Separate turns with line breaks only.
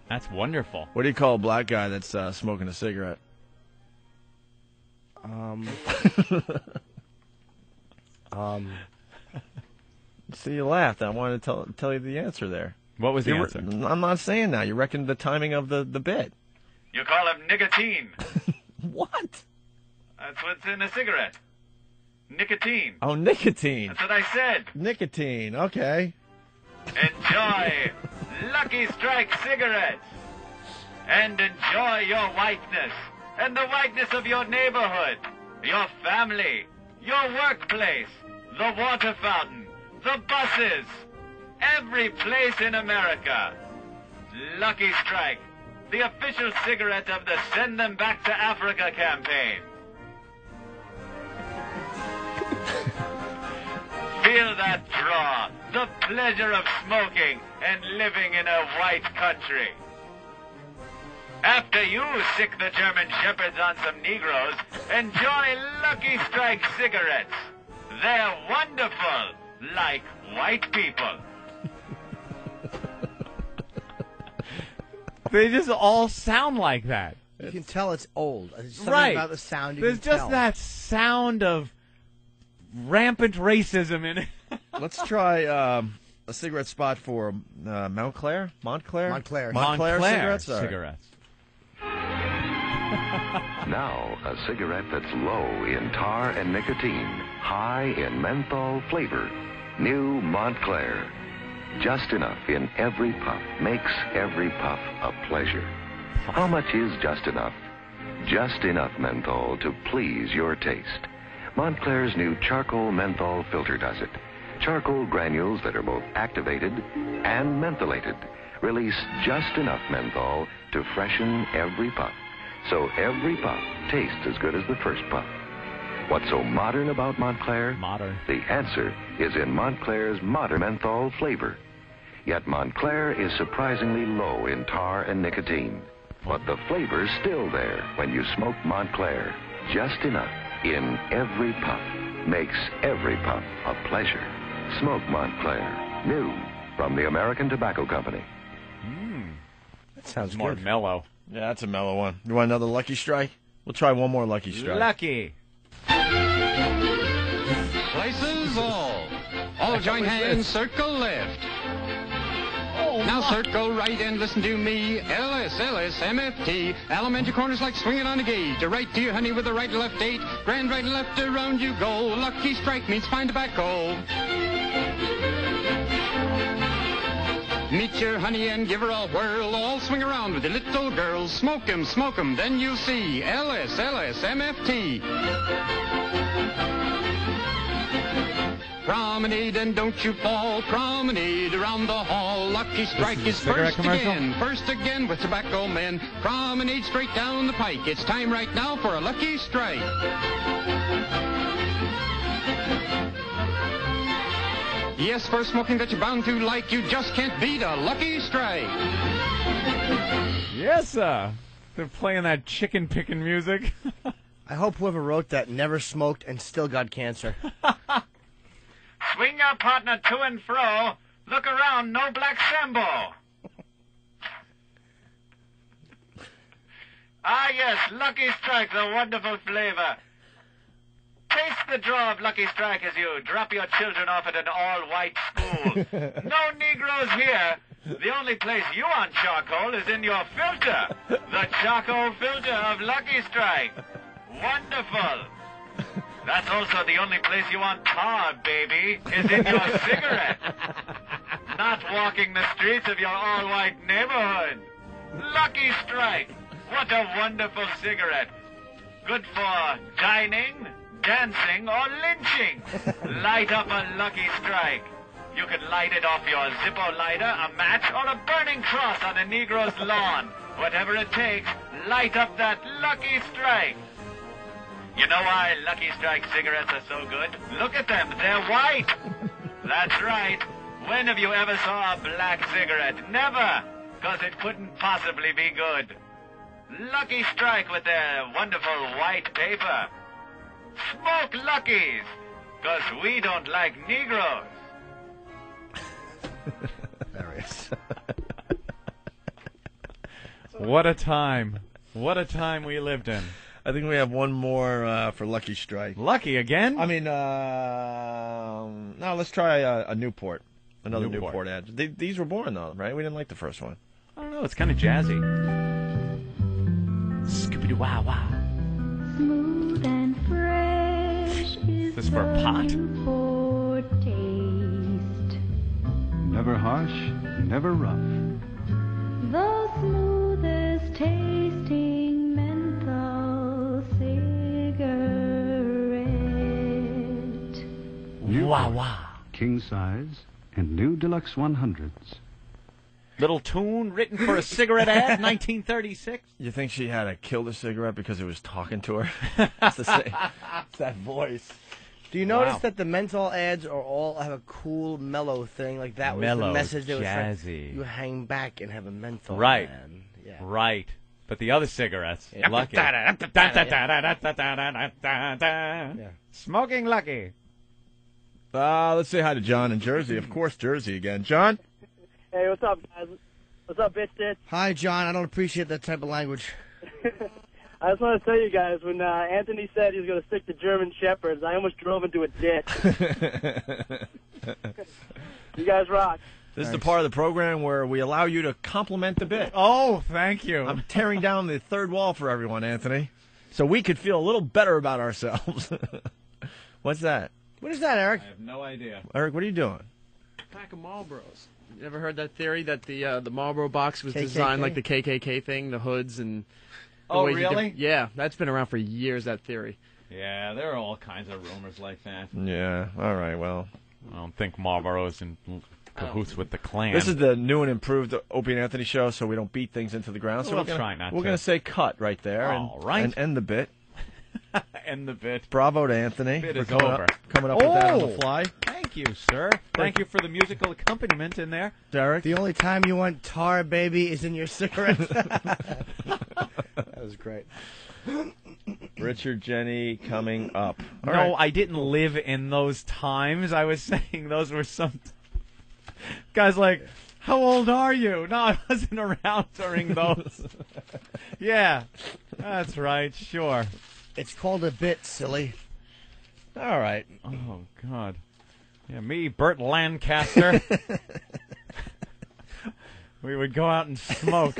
That's wonderful.
What do you call a black guy that's smoking a cigarette? See, you laughed. I wanted to tell you the answer there.
What was the answer?
I'm not saying that. You reckon the timing of the bit.
You call him nicotine.
What?
That's what's in a cigarette. Nicotine.
Oh, nicotine.
That's what I said.
Nicotine. Okay.
Enjoy Lucky Strike cigarettes. And enjoy your whiteness. And the whiteness of your neighborhood. Your family. Your workplace. The water fountain. The buses. Every place in America. Lucky Strike. The official cigarette of the Send Them Back to Africa campaign. Feel that draw, the pleasure of smoking and living in a white country. After you sick the German shepherds on some Negroes, enjoy Lucky Strike cigarettes. They're wonderful, like white people.
They just all sound like that.
You can tell it's old. There's something
Right.
about the sound you
There's
can
just
tell.
that sound of rampant racism in it.
Let's try a cigarette spot for Montclair?
Montclair
cigarettes? All right.
cigarettes.
Now, a cigarette that's low in tar and nicotine, high in menthol flavor. New Montclair. Just enough in every puff makes every puff a pleasure. How much is just enough? Just enough menthol to please your taste. Montclair's new charcoal menthol filter does it. Charcoal granules that are both activated and mentholated release just enough menthol to freshen every puff, so every puff tastes as good as the first puff. What's so modern about Montclair?
Modern.
The answer is in Montclair's modern menthol flavor. Yet Montclair is surprisingly low in tar and nicotine. But the flavor's still there when you smoke Montclair. Just enough in every puff makes every puff a pleasure. Smoke Montclair. New from the American Tobacco Company.
That sounds
More
good.
mellow.
Yeah, that's a mellow one. You want another Lucky Strike? We'll try one more Lucky Strike.
Lucky.
Places all join hands, circle left. Now circle right and listen to me. LSMFT. Alimentary corners like swinging on a gauge. A right to your honey with a right and left date. Grand right and left around you go. Lucky Strike means fine tobacco. Meet your honey and give her a whirl. All swing around with the little girls. Smoke 'em, then you'll see. LSMFT. Promenade and don't you fall. Promenade around the hall. Lucky Strike is
cigarette commercial?
First again with tobacco men. Promenade straight down the pike. It's time right now for a Lucky Strike. Yes, for smoking that you're bound to like. You just can't beat a Lucky Strike.
Yes, sir. They're playing that chicken picking music.
I hope whoever wrote that never smoked and still got cancer.
Swing your partner to and fro. Look around, no black Sambo. Ah, yes, Lucky Strike's a wonderful flavor. Taste the draw of Lucky Strike as you drop your children off at an all-white school. No Negroes here. The only place you want charcoal is in your filter. The charcoal filter of Lucky Strike. Wonderful. That's also the only place you want tar, baby, is in your cigarette. Not walking the streets of your all-white neighborhood. Lucky Strike. What a wonderful cigarette. Good for dining, dancing, or lynching. Light up a Lucky Strike. You could light it off your Zippo lighter, a match, or a burning cross on a Negro's lawn. Whatever it takes, light up that Lucky Strike. You know why Lucky Strike cigarettes are so good? Look at them, they're white. That's right. When have you ever saw a black cigarette? Never, because it couldn't possibly be good. Lucky Strike with their wonderful white paper. Smoke Luckies, because we don't like Negroes.
There he is.
What a time. What a time we lived in.
I think we have one more for Lucky Strike.
Lucky again?
I mean, no, let's try a Newport. Another
Newport.
Newport ad. These were boring, though, right? We didn't like the first one.
I don't know. It's kind of jazzy. Scooby-Doo-wah-wah.
Smooth and fresh is
This for a pot?
Newport taste.
Never harsh, never rough.
The smoothest tasting menthol cigarette.
Wah-wah.
King size and new deluxe 100s.
Little tune written for a cigarette ad, 1936.
You think she had to kill the cigarette because it was talking to her? It's the same. It's that voice.
Do you notice
Wow.
that the menthol ads are all have a cool mellow thing? Like that was
Mellow,
the message they were trying.
jazzy.
You hang back and have a menthol.
Right.
Man. Yeah.
Right. But the other cigarettes,
Yeah.
Lucky. Smoking Lucky.
Let's say hi to John in Jersey. Of course, Jersey again. John?
Hey, what's up, guys? What's up, bitch tits?
Hi, John. I don't appreciate that type of language.
I just want to tell you guys, when Anthony said he was going to stick to German Shepherds, I almost drove into a ditch. You guys rock.
This is the part of the program where we allow you to compliment the bit.
Oh, thank you.
I'm tearing down the third wall for everyone, Anthony, so we could feel a little better about ourselves. What's that?
What is that, Eric?
I have no idea.
Eric, what are you doing?
Pack of Marlboros. You ever heard that theory that the Marlboro box was
KKK?
designed like the KKK thing, the hoods and... the
Oh,
way you
really?
yeah, that's been around for years, that theory.
Yeah, there are all kinds of rumors like that.
Yeah, all right, well.
I don't think Marlboro's in cahoots with the Klan.
This is the new and improved Opie and Anthony show, so we don't beat things into the ground. So
We'll
we're gonna,
try not
We're
to.
going to say cut right there
All right.
and end the bit.
End the bit.
Bravo to Anthony
Bit
for
is
coming
over.
coming up with that on the
Oh!
fly.
Thank you, sir. Thank you for the musical accompaniment in there.
Derek?
The only time you want tar, baby, is in your cigarette. That was great.
Richard Jenny coming up. All
No,
right.
I didn't live in those times. I was saying those were some... Guys like, how old are you? No, I wasn't around during those. Yeah, that's right, sure.
It's called a bit, silly.
All right.
Oh, God. Yeah, me, Burt Lancaster. We would go out and smoke.